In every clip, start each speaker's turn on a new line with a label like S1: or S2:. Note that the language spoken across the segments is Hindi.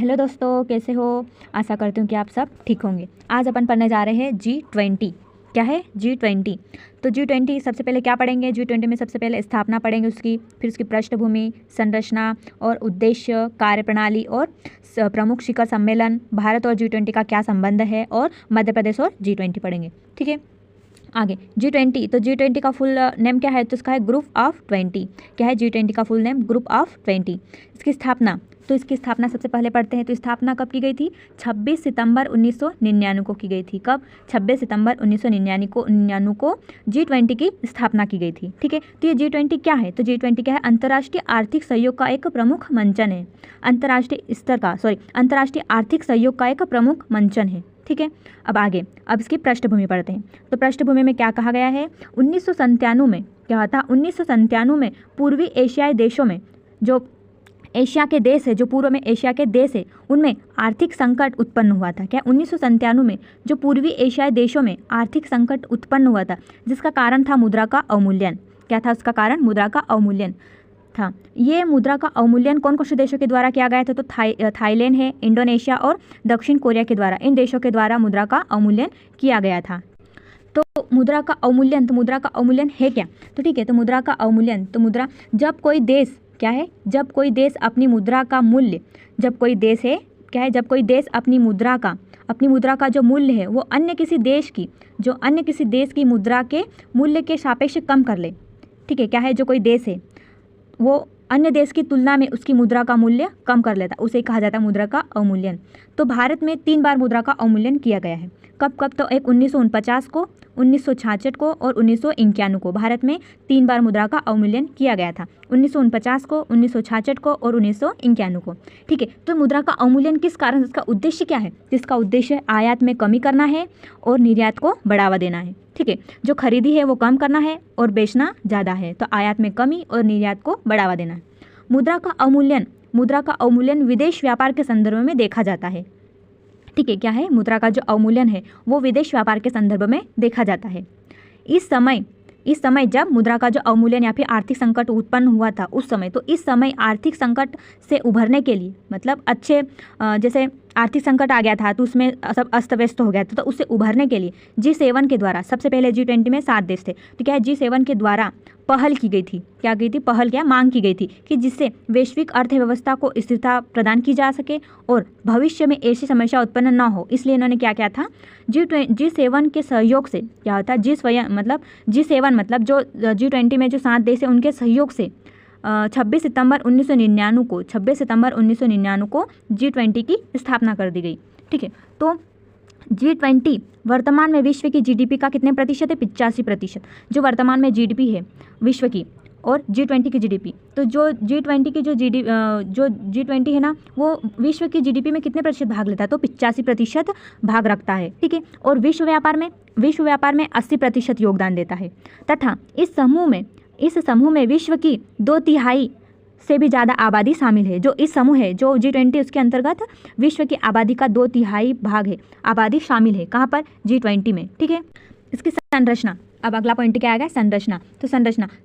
S1: हेलो दोस्तों, कैसे हो। आशा करती हूँ कि आप सब ठीक होंगे। आज अपन पढ़ने जा रहे हैं G20। क्या है G20? तो G20 सबसे पहले क्या पढ़ेंगे। G20 में सबसे पहले स्थापना पढ़ेंगे उसकी, फिर उसकी पृष्ठभूमि, संरचना और उद्देश्य, कार्यप्रणाली और प्रमुख शिखर सम्मेलन, भारत और G20 का क्या संबंध है, और मध्य प्रदेश और G20 पढ़ेंगे। ठीक है, आगे G20। तो G20 का फुल नेम क्या है? तो इसका है ग्रुप ऑफ 20। क्या है G20 का फुल नेम? Group of 20। इसकी स्थापना, तो इसकी स्थापना सबसे पहले पढ़ते हैं। तो स्थापना कब की गई थी? 26 सितंबर 1999 को की गई थी। कब? 26 सितंबर 1999 को G20 की स्थापना की गई थी। ठीक है, तो ये G20 क्या है? तो G20 क्या है? अंतर्राष्ट्रीय आर्थिक सहयोग का एक प्रमुख मंचन है। अंतर्राष्ट्रीय आर्थिक सहयोग का एक प्रमुख मंचन है। ठीक है, अब आगे, अब इसकी पृष्ठभूमि पढ़ते हैं। तो पृष्ठभूमि में क्या कहा गया है? 1997 में क्या था? 1997 में पूर्वी एशियाई देशों में, जो एशिया के देश है, जो पूर्व में एशिया के देश है, उनमें आर्थिक संकट उत्पन्न हुआ था। क्या? 1997 में जो पूर्वी एशियाई देशों में आर्थिक संकट उत्पन्न हुआ था, जिसका कारण था मुद्रा का अवमूल्यन। क्या था उसका कारण? मुद्रा का अवमूल्यन था। ये मुद्रा का अवमूल्यन कौन कौन से देशों के द्वारा किया गया था? तो थाईलैंड है, इंडोनेशिया और दक्षिण कोरिया के द्वारा, इन देशों के द्वारा मुद्रा का अवमूल्यन किया गया था। तो मुद्रा का अवमूल्यन, तो मुद्रा का अवमूल्यन है क्या? तो ठीक है, तो मुद्रा का अवमूल्यन, तो मुद्रा, जब कोई देश, क्या है? जब कोई देश अपनी मुद्रा का मूल्य, जब कोई देश है, क्या है? जब कोई देश अपनी मुद्रा का जो मूल्य है वो अन्य किसी देश की मुद्रा के मूल्य के सापेक्ष कम कर ले। ठीक है, क्या है? जो कोई देश है वो अन्य देश की तुलना में उसकी मुद्रा का मूल्य कम कर लेता, उसे कहा जाता है मुद्रा का अवमूल्यन। तो भारत में 3 बार मुद्रा का अवमूल्यन किया गया है। कब कब? तो एक 1949 को, 1966 को और 1991 को। भारत में 3 बार मुद्रा का अवमूल्यन किया गया था, 1949 को, 1966 को और 1991 को। ठीक है, तो मुद्रा का अवमूल्यन किस कारण, इसका उद्देश्य क्या है? जिसका उद्देश्य आयात में कमी करना है और निर्यात को बढ़ावा देना है। ठीक है, जो खरीदी है वो कम करना है और बेचना ज़्यादा है, तो आयात में कमी और निर्यात को बढ़ावा देना है। मुद्रा का अवमूल्यन विदेश व्यापार के संदर्भ में देखा जाता है। ठीक है, क्या है? मुद्रा का जो अवमूल्यन है वो विदेश व्यापार के संदर्भ में देखा जाता है। इस समय जब मुद्रा का जो अवमूल्यन या फिर आर्थिक संकट उत्पन्न हुआ था उस समय, तो इस समय आर्थिक संकट से उभरने के लिए, मतलब जैसे आर्थिक संकट आ गया था तो उसमें सब अस्त व्यस्त हो गया था, तो उससे उभरने के लिए G7 के द्वारा, सबसे पहले G20 में 7 देश थे, तो क्या है? G7 के द्वारा पहल की गई थी। क्या गई थी? पहल, क्या? मांग की गई थी कि जिससे वैश्विक अर्थव्यवस्था को स्थिरता प्रदान की जा सके और भविष्य में ऐसी समस्या उत्पन्न न हो। इसलिए इन्होंने क्या किया था? G7 के सहयोग से, क्या होता है? G7 मतलब जो G20 में जो 7 देश है उनके सहयोग से 26 सितंबर 1999 को G20 की स्थापना कर दी गई। ठीक है, तो G20 वर्तमान में विश्व की जीडीपी का कितने प्रतिशत है? 85%, जो वर्तमान में जीडीपी है विश्व की, और G20 की जीडीपी। तो जो G20 की जो G20 है ना, वो विश्व की जीडीपी में कितने प्रतिशत भाग लेता है? तो 85% भाग रखता है। ठीक है, और विश्व व्यापार में 80% योगदान देता है, तथा इस समूह में विश्व की 2/3 से भी ज़्यादा आबादी शामिल है। जो इस समूह है, जो G20, उसके अंतर्गत विश्व की आबादी का 2/3 भाग है, आबादी शामिल है। कहाँ पर? G20 में। ठीक है, इसकी संरचना, अब अगला पॉइंट क्या आएगा? संरचना।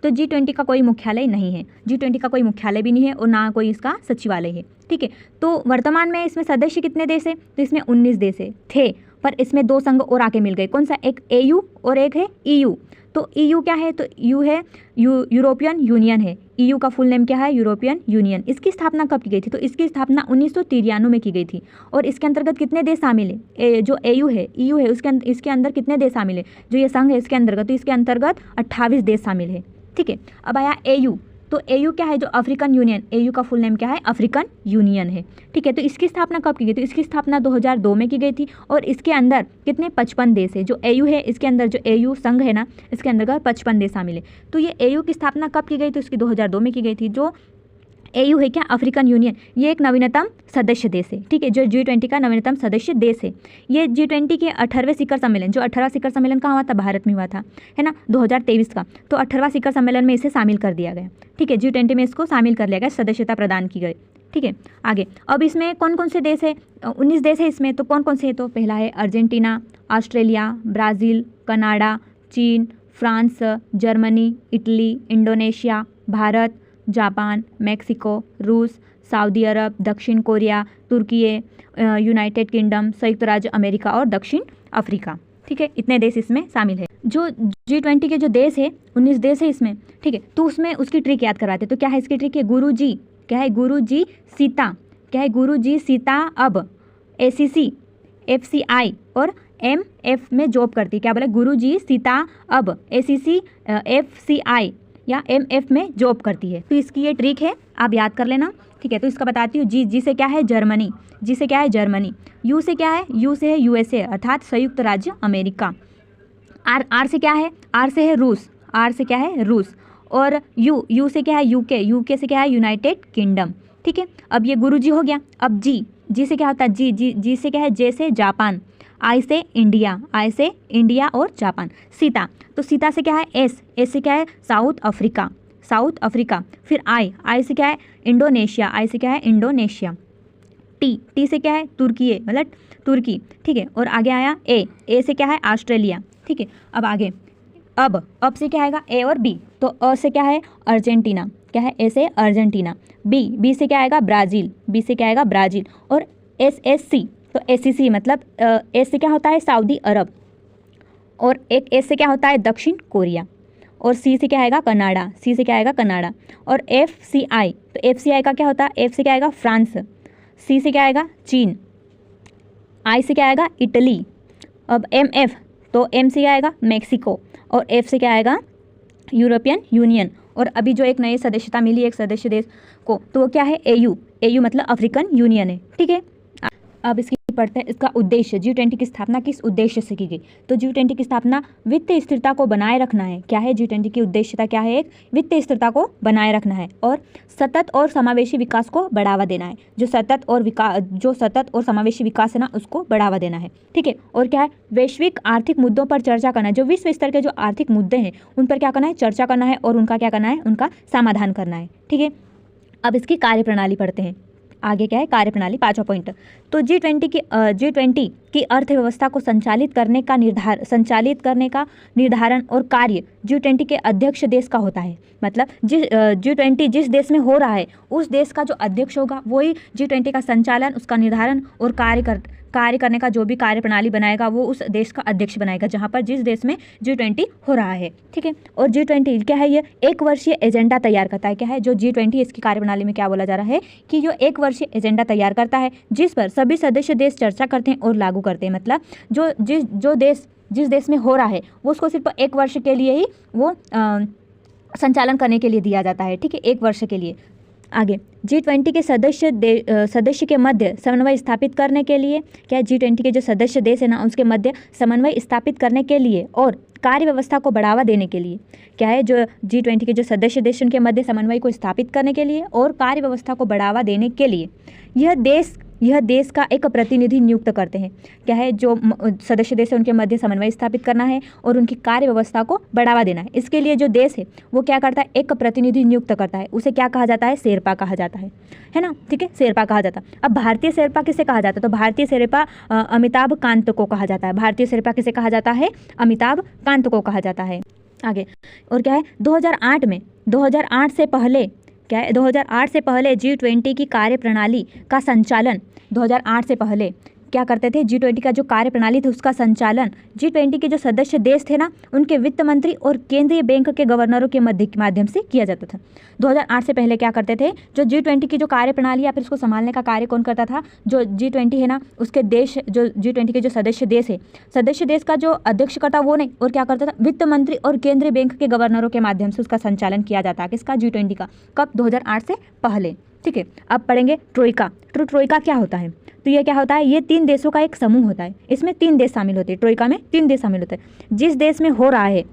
S1: तो G20 का कोई मुख्यालय नहीं है, G20 का कोई मुख्यालय भी नहीं है और ना कोई इसका सचिवालय है। ठीक है, तो वर्तमान में इसमें सदस्य कितने देश है? तो इसमें 19 देश थे, पर इसमें 2 संघ और आके मिल गए। कौन सा? एक AU और एक है EU। तो EU क्या है? तो EU है यूरोपियन यूनियन है। EU का फुल नेम क्या है? European union. इसकी स्थापना कब की गई थी? तो इसकी स्थापना 1993 में की गई थी। और इसके अंतर्गत कितने देश शामिल है? जो EU है इसके अंदर कितने देश शामिल है? जो ये संघ है इसके अंतर्गत, तो इसके अंतर्गत 28 देश शामिल है। ठीक है, अब आया AU। तो AU क्या है? जो अफ्रीकन यूनियन, AU का फुल नेम क्या है? अफ्रीकन यूनियन है। ठीक है, तो इसकी स्थापना कब की गई थी? इसकी स्थापना 2002 में की गई थी। और इसके अंदर कितने? 55 देश है। जो AU है इसके अंदर, जो AU संघ है ना, इसके अंदर 55 देश शामिल है। तो ये AU की स्थापना कब की गई? तो इसकी 2002 में की गई थी। जो AU है, क्या? अफ्रीकन यूनियन, ये एक नवीनतम सदस्य देश है। ठीक है, जो G20 का नवीनतम सदस्य देश है। ये G20 के 18वें शिखर सम्मेलन, जो 18वां शिखर सम्मेलन कहाँ हुआ था? भारत में हुआ था, है ना, 2023 का। तो 18वां शिखर सम्मेलन में इसे शामिल कर दिया गया। ठीक है, G20 में इसको शामिल कर लिया गया, सदस्यता प्रदान की गई। ठीक है, आगे, अब इसमें कौन कौन से देश है? 19 देश है इसमें। तो कौन कौन से है? तो पहला है अर्जेंटीना, ऑस्ट्रेलिया, ब्राज़ील, कनाडा, चीन, France, Germany, Italy, Indonesia, Bharat, Japan, Mexico, रूस, सऊदी अरब, दक्षिण कोरिया, तुर्की, यूनाइटेड किंगडम, संयुक्त राज्य अमेरिका और दक्षिण अफ्रीका। ठीक है, इतने देश इसमें शामिल है। जो G20 के जो देश है 19 देश है इसमें। ठीक है, तो उसमें उसकी ट्रिक याद करवाते। तो क्या है इसकी ट्रिक है? गुरु जी, क्या है? गुरु जी सीता, क्या है? गुरु जी सीता अब ACC, FCI और MF में जॉब करती। क्या बोले? गुरु जी सीता अब ACC, FCI या MF में जॉब करती है। तो इसकी ये ट्रिक है, आप याद कर लेना। ठीक है, तो इसका बताती हूँ। जी से क्या है? जर्मनी। जी से क्या है? जर्मनी। यू से क्या है? यू से है USA अर्थात संयुक्त राज्य अमेरिका। आर से क्या है? आर से है रूस। आर से क्या है? रूस। और यू से क्या है? यूके से क्या है? United kingdom. ठीक है, अब ये गुरु जी हो गया। अब जी से क्या होता है? जी से क्या है? जे से जापान। आई से इंडिया और जापान। सीता, तो सीता से क्या है? एस से क्या है? South Africa. फिर आई से क्या है? इंडोनेशिया। आई से क्या है? इंडोनेशिया। टी से क्या है? तुर्की, मतलब तुर्की। ठीक है, और आगे आया ए से क्या है? ऑस्ट्रेलिया। ठीक है, अब आगे अब से क्या आएगा? ए और बी। तो अ से क्या है? अर्जेंटीना। क्या है? ए से अर्जेंटीना। बी से क्या आएगा? ब्राज़ील। बी से क्या आएगा? ब्राज़ील। और सी, तो ACC मतलब एस से क्या होता है? सऊदी अरब। और एक एस से क्या होता है? दक्षिण कोरिया। और सी से क्या आएगा? कनाडा। सी से क्या आएगा? कनाडा। और FCI, तो FCI का क्या होता है? एफ से क्या आएगा? फ्रांस। सी से क्या आएगा? चीन। आई से क्या आएगा? इटली। अब MF, तो M से क्या आएगा? मैक्सिको। और F से क्या आएगा? European union. और अभी जो एक नई सदस्यता मिली एक सदस्य देश को, तो वो क्या है? AU मतलब अफ्रीकन यूनियन है। ठीक है, अब इसकी पढ़ते हैं। इसका उद्देश्य, G20 की स्थापना किस उद्देश्य से की गई? तो G20 की स्थापना वित्तीय स्थिरता को बनाए रखना है। क्या है G20 की उद्देश्यता? क्या है? एक वित्तीय स्थिरता को बनाए रखना है और सतत और समावेशी विकास को बढ़ावा देना है। जो सतत और समावेशी विकास है ना, उसको बढ़ावा देना है। ठीक है, और क्या है? वैश्विक आर्थिक मुद्दों पर चर्चा करना है। जो विश्व स्तर के जो आर्थिक मुद्दे हैं उन पर क्या करना है? चर्चा करना है और उनका क्या करना है? उनका समाधान करना है। ठीक है, अब इसकी कार्यप्रणाली पढ़ते हैं। आगे क्या है? कार्यप्रणाली, 5वां पॉइंट। तो G20 की अर्थव्यवस्था को संचालित करने का निर्धारण और कार्य G20 के अध्यक्ष देश का होता है। मतलब G20 जिस देश में हो रहा है उस देश का जो अध्यक्ष होगा वही G20 का संचालन, उसका निर्धारण और कार्य करने का जो भी कार्यप्रणाली बनाएगा वो उस देश का अध्यक्ष बनाएगा, जहाँ पर जिस देश में G20 हो रहा है। ठीक है, और G20 क्या है? ये एक वर्षीय एजेंडा तैयार करता है। क्या है? जो G20 इसकी कार्यप्रणाली में क्या बोला जा रहा है कि जो एक वर्षीय एजेंडा तैयार करता है जिस पर सभी सदस्य देश चर्चा करते हैं और लागू करते हैं। मतलब जिस देश में हो रहा है वो उसको सिर्फ एक वर्ष के लिए ही वो संचालन करने के लिए दिया जाता है। ठीक है, एक वर्ष के लिए। आगे G20 के सदस्य के मध्य समन्वय स्थापित करने के लिए, क्या G20 के जो सदस्य देश है ना उसके मध्य समन्वय स्थापित करने के लिए और कार्य व्यवस्था को बढ़ावा देने के लिए, क्या है? जो G20 के जो सदस्य देश उनके मध्य समन्वय को स्थापित करने के लिए और कार्य व्यवस्था को बढ़ावा देने के लिए यह देश का एक प्रतिनिधि नियुक्त करते हैं। क्या है? जो सदस्य देश है उनके मध्य समन्वय स्थापित करना है और उनकी कार्य व्यवस्था को बढ़ावा देना है। इसके लिए जो देश है वो क्या करता है? एक प्रतिनिधि नियुक्त करता है। उसे क्या कहा जाता है? शेरपा कहा जाता है ना? ठीक है, शेरपा कहा जाता है। अब भारतीय शेरपा किसे कहा जाता है? तो भारतीय शेरपा अमिताभ कांत को कहा जाता है। भारतीय शेरपा किसे कहा जाता है? अमिताभ कांत को कहा जाता है। आगे और क्या है? 2008 से पहले, क्या है? 2008 से पहले G20 की कार्यप्रणाली का संचालन 2008 से पहले क्या करते थे? G20 का जो कार्यप्रणाली थी उसका संचालन G20 के जो सदस्य देश थे ना उनके वित्त मंत्री और केंद्रीय बैंक के गवर्नरों के माध्यम से किया जाता था। 2008 से पहले क्या करते थे? जो G20 की जो कार्यप्रणाली या फिर उसको संभालने का कार्य कौन करता था? जो G20 है ना उसके देश, जो G20 के जो सदस्य देश है, सदस्य देश का जो अध्यक्ष करता वो नहीं, और क्या करता था? वित्त मंत्री और केंद्रीय बैंक के गवर्नरों के माध्यम से उसका संचालन किया जाता है। किसका? G20 का। कब? 2008 से पहले। ठीक है, अब पढ़ेंगे ट्रोइका। तो ट्रोइका क्या होता है? तो ये क्या होता है? ये 3 देशों का एक समूह होता है। इसमें 3 देश शामिल होते हैं। ट्रोइका में 3 देश शामिल होते हैं। जिस देश में हो रहा है,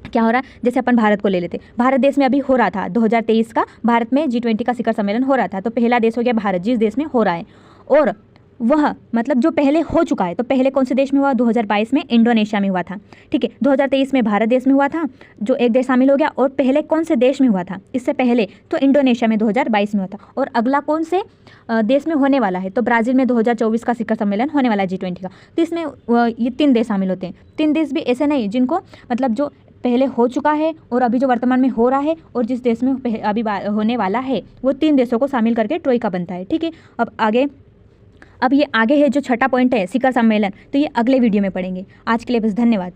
S1: क्या हो रहा है? जैसे अपन भारत को ले लेते, भारत देश में अभी हो रहा था 2023 का भारत में G20 का शिखर सम्मेलन हो रहा था। तो पहला देश हो गया भारत, जिस देश में हो रहा है। और वह मतलब जो पहले हो चुका है, तो पहले कौन से देश में हुआ? 2022 में इंडोनेशिया में हुआ था। ठीक है, 2023 में भारत देश में हुआ था जो एक देश शामिल हो गया। और पहले कौन से देश में हुआ था इससे पहले? तो इंडोनेशिया में 2022 में हुआ था। और अगला कौन से देश में होने वाला है? तो ब्राज़ील में 2024 का शिखर सम्मेलन होने वाला है G20 का। तो इसमें ये 3 देश शामिल होते हैं। 3 देश भी ऐसे नहीं जिनको मतलब जो पहले हो चुका है और अभी जो वर्तमान में हो रहा है और जिस देश में अभी होने वाला है, वो 3 देशों को शामिल करके ट्रोइका बनता है। ठीक है, अब ये आगे है जो छठा पॉइंट है शिखर सम्मेलन, तो ये अगले वीडियो में पढ़ेंगे। आज के लिए बस धन्यवाद।